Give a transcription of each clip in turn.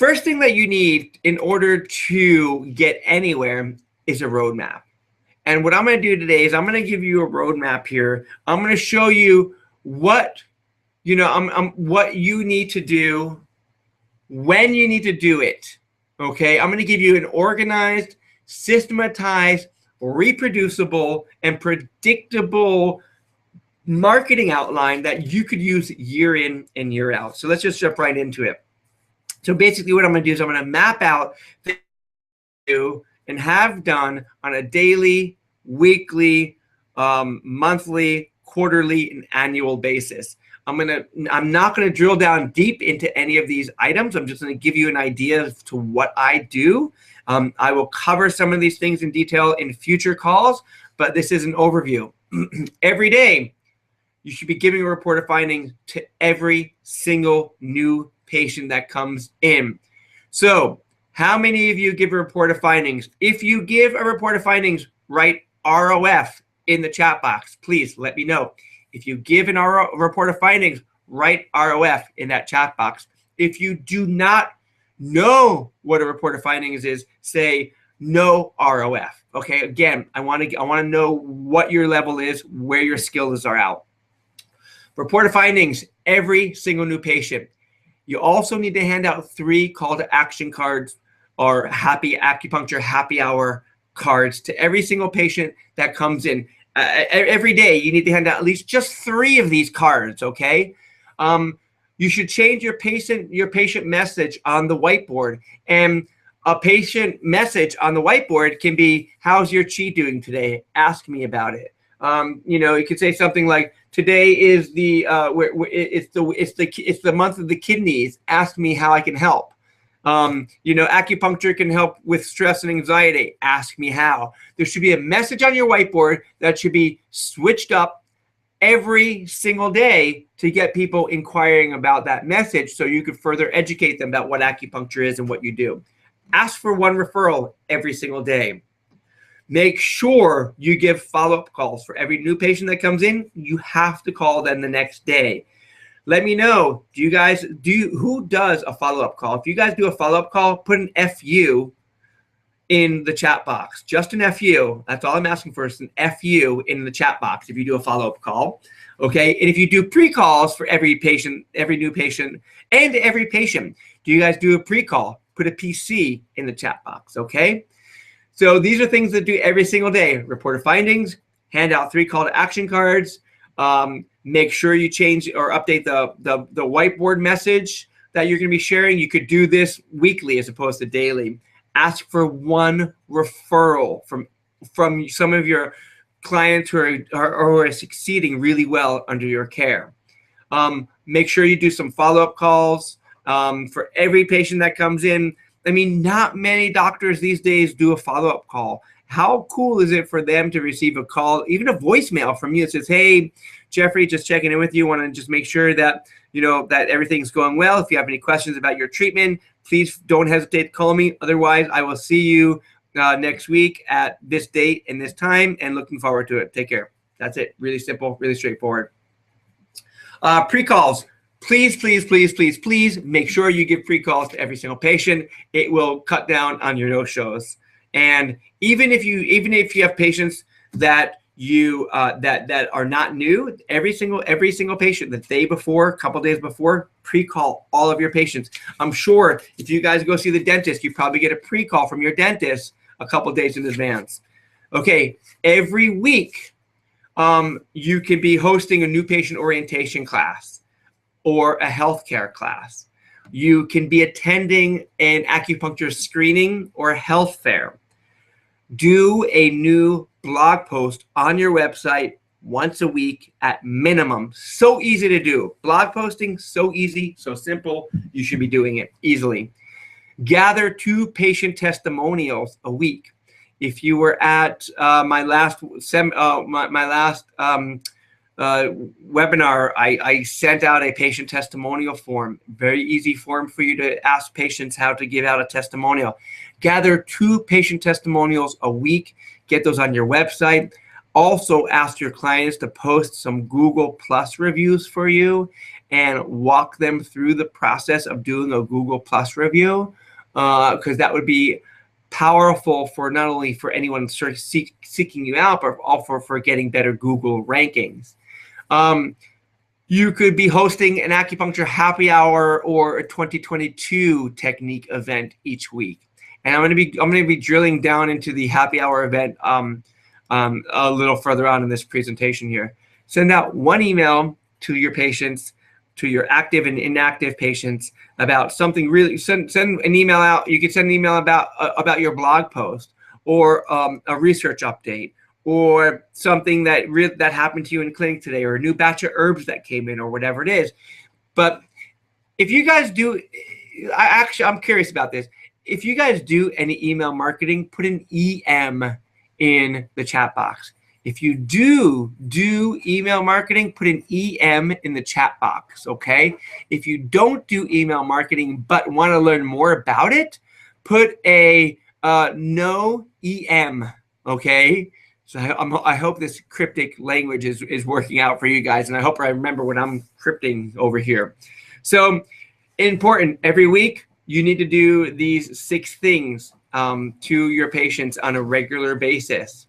First thing that you need in order to get anywhere is a roadmap. And what I'm going to do today is I'm going to give you a roadmap here. I'm going to show you what, what you need to do, when you need to do it. Okay, I'm going to give you an organized, systematized, reproducible, and predictable marketing outline that you could use year in and year out. So let's just jump right into it. So basically what I'm going to do is I'm going to map out the do and have done on a daily, weekly, monthly, quarterly, and annual basis. I'm not going to drill down deep into any of these items. I'm just going to give you an idea as to what I do. I will cover some of these things in detail in future calls, but this is an overview. Every day, you should be giving a report of findings to every single new patient that comes in. So how many of you give a report of findings? If you give a report of findings, write ROF in the chat box. Please let me know. If you give a report of findings, write ROF in that chat box. If you do not know what a report of findings is, say no ROF. Okay, again, I want to know what your level is, where your skills are out. Report of findings, every single new patient. You also need to hand out 3 call to action cards or happy acupuncture happy hour cards to every single patient that comes in. Every day, you need to hand out at least just 3 of these cards, okay? You should change your patient message on the whiteboard. And a patient message on the whiteboard can be, how's your chi doing today? Ask me about it. You could say something like, today is it's the month of the kidneys. Ask me how I can help. Acupuncture can help with stress and anxiety. Ask me how. There should be a message on your whiteboard that should be switched up every single day to get people inquiring about that message so you could further educate them about what acupuncture is and what you do. Ask for 1 referral every single day. Make sure you give follow-up calls for every new patient that comes in. You have to call them the next day. Let me know, who does a follow-up call? If you guys do a follow-up call, put an FU in the chat box. Just an FU. That's all I'm asking for, is an FU in the chat box if you do a follow-up call. Okay, and if you do pre-calls for every patient, every new patient, and every patient, do you guys do a pre-call? Put a PC in the chat box, okay? So these are things that do every single day. Report of findings, hand out 3 call to action cards, make sure you change or update the whiteboard message that you're going to be sharing. You could do this weekly as opposed to daily. Ask for 1 referral from some of your clients who are succeeding really well under your care. Make sure you do some follow-up calls for every patient that comes in. I mean, not many doctors these days do a follow-up call. How cool is it for them to receive a call, even a voicemail from you that says, hey, Jeffrey, just checking in with you. Want to just make sure that, that everything's going well. If you have any questions about your treatment, please don't hesitate to call me. Otherwise, I will see you next week at this date and this time, and looking forward to it. Take care. That's it. Really simple, really straightforward. Pre-calls. Please, please, please, please, please make sure you give pre-calls to every single patient. It will cut down on your no-shows. And even if you have patients that that are not new, every single patient the day before, a couple days before, pre-call all of your patients. I'm sure if you guys go see the dentist, you probably get a pre-call from your dentist a couple days in advance. Okay, every week you could be hosting a new patient orientation class or a healthcare class. You can be attending an acupuncture screening or a health fair. Do a new blog post on your website once a week at minimum. So easy to do. Blog posting, so easy, so simple. You should be doing it easily. Gather 2 patient testimonials a week. If you were at my last webinar, I sent out a patient testimonial form. Very easy form for you to ask patients how to give out a testimonial. Gather 2 patient testimonials a week. Get those on your website. Also ask your clients to post some Google Plus reviews for you. and walk them through the process of doing a Google Plus review, because that would be powerful for not only for anyone seeking you out, but also for getting better Google rankings. You could be hosting an acupuncture happy hour or a 2022 technique event each week. And I'm going to be drilling down into the happy hour event a little further on in this presentation here. Send out one email to your patients, to your active and inactive patients, about something really. Send an email out. You can send an email about your blog post, or a research update, or something that happened to you in clinic today, or a new batch of herbs that came in, or whatever it is. But if you guys do, I'm curious about this. If you guys do any email marketing, put an EM in the chat box. If you do email marketing, put an EM in the chat box, okay? If you don't do email marketing but want to learn more about it, put a no EM, okay? So I hope this cryptic language is working out for you guys, and I hope I remember when I'm crypting over here. So important, every week you need to do these 6 things to your patients on a regular basis.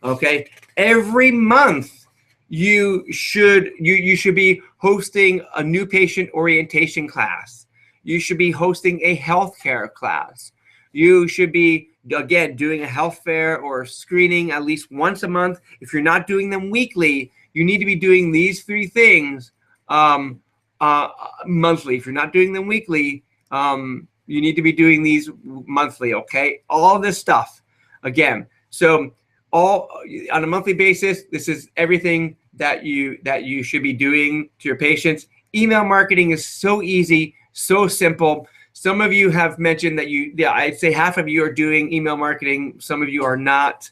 Okay, every month you should be hosting a new patient orientation class. You should be hosting a healthcare class. You should be, again, doing a health fair or screening at least once a month. If you're not doing them weekly, you need to be doing these 3 things monthly. If you're not doing them weekly, you need to be doing these monthly, okay? All this stuff, again. So all on a monthly basis, this is everything that you should be doing to your patients. Email marketing is so easy, so simple. Some of you have mentioned that I'd say half of you are doing email marketing. Some of you are not.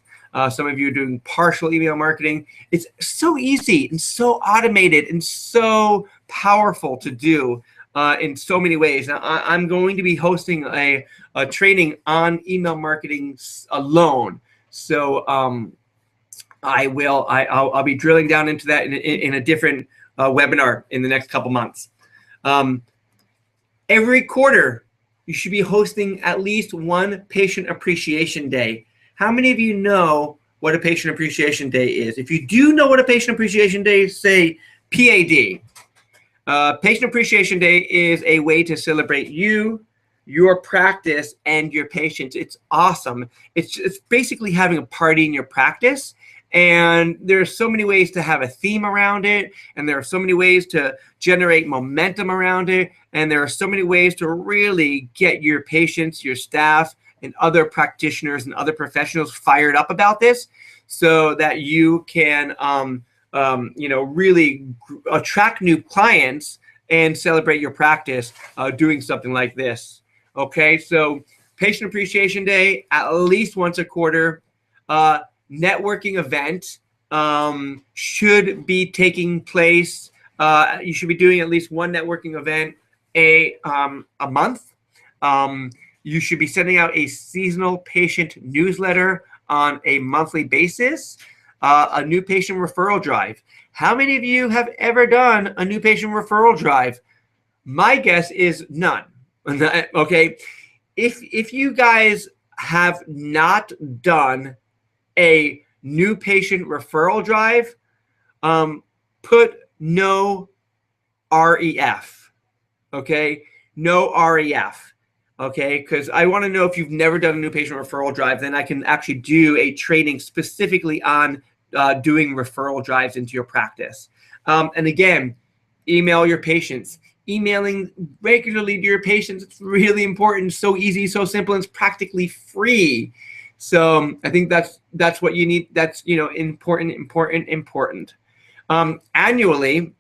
Some of you are doing partial email marketing. It's so easy and so automated and so powerful to do in so many ways. Now, I'm going to be hosting a training on email marketing alone. So I'll be drilling down into that in a different webinar in the next couple months. Every quarter, you should be hosting at least one patient appreciation day. How many of you know what a patient appreciation day is? If you do know what a patient appreciation day is, say PAD. Patient appreciation day is a way to celebrate you, your practice, and your patients. It's awesome. It's basically having a party in your practice. And there are so many ways to have a theme around it, and there are so many ways to generate momentum around it, and there are so many ways to really get your patients, your staff, and other practitioners and other professionals fired up about this, so that you can really attract new clients and celebrate your practice doing something like this. Okay, so Patient Appreciation Day at least once a quarter. Networking event should be taking place. You should be doing at least one networking event a month. You should be sending out a seasonal patient newsletter on a monthly basis. A new patient referral drive. How many of you have ever done a new patient referral drive? My guess is none. Okay, if you guys have not done a new patient referral drive, put no REF, okay? No REF, okay? Because I want to know if you've never done a new patient referral drive, then I can actually do a training specifically on doing referral drives into your practice. And again, email your patients. Emailing regularly to your patients, it's really important, so easy, so simple, and it's practically free. So I think that's what you need. That's important. Annually,